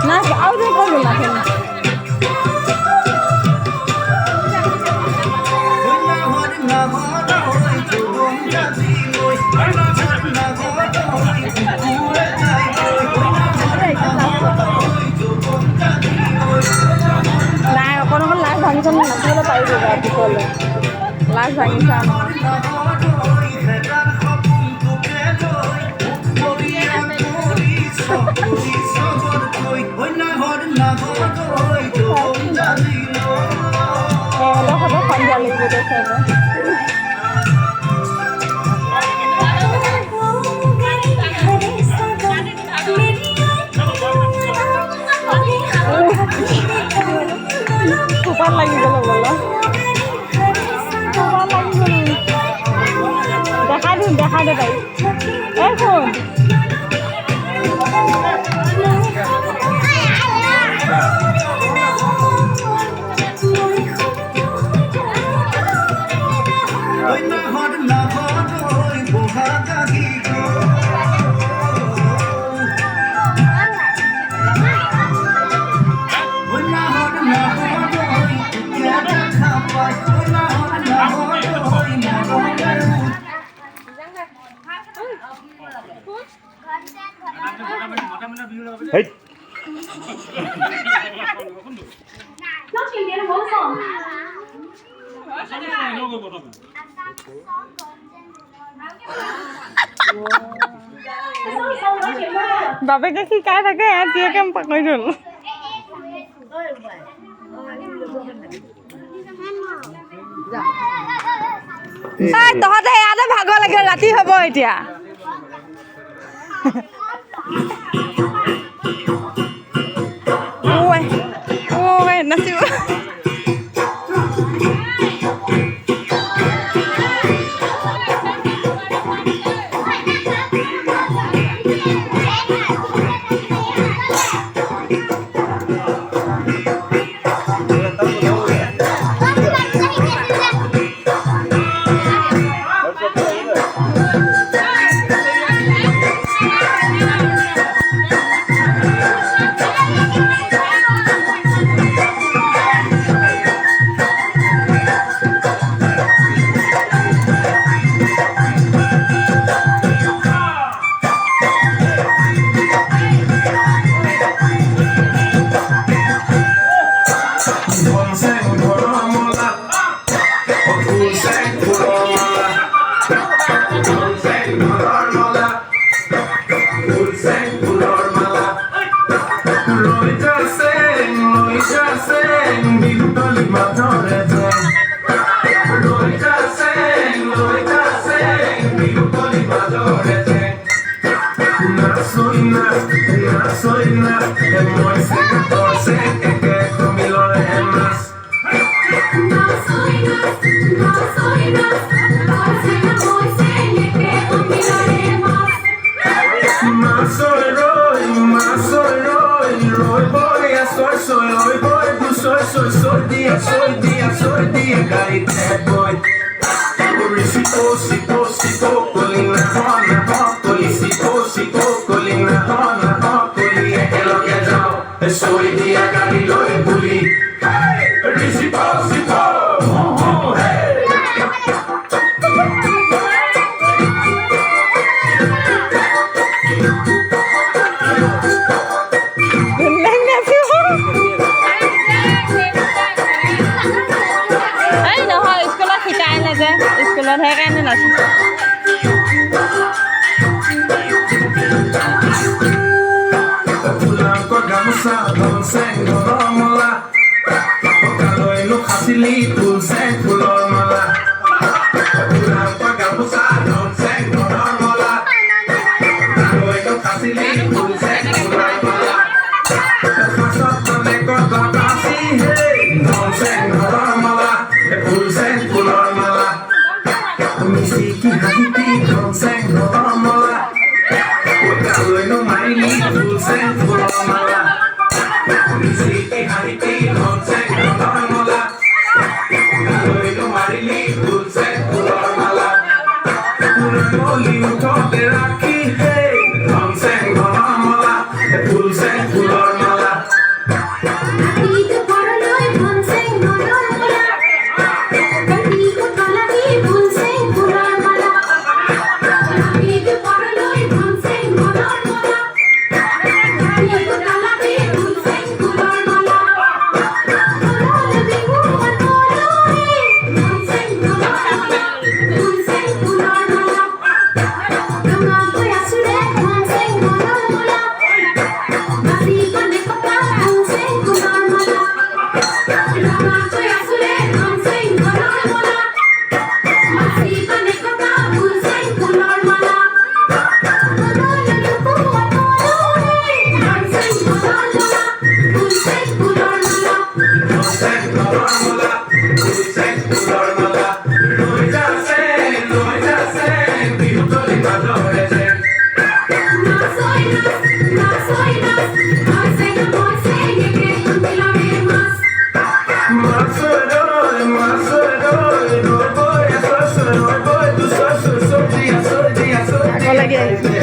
লাজ নাই অকণ অকণ লাজ ভাঙিছে মোক নাচিবলৈ পাৰিব ৰাতিপুৱালৈ লাজ ভাঙিছে সদায় সন্ধিয়া লাগিব দেখে সুপার লাগি গেল বলো দেখা দে তাই এই ফোন Hey. বাপেকে শিকাই থাকে জীয়েকে পাকৰি গ'ল তহঁতে ইয়াতে ভাগৰ লাগে ৰাতি হ'ব এতিয়া ôi nó siêu soy día, carita boy. Sipo, colina, hona, coli, sipo, colina, hona, coli, es lo que yo soy día, carilo, y puli. Sipo, hey. Iskulan hay kan na siya. Pulang ko gamusa, donseng romola. Kaloy no kasili, donseng pulomala. Pulang ko gamusa, donseng romola. Kaloy no kasili, donseng pulomala. Kasap na ko bakasi, hey, donseng romola. Donseng pulomala. হাতে রাখি হে রং Seng ঘন মালা ফুল Seng floor মালা ভাগৰ লাগি আহিছে।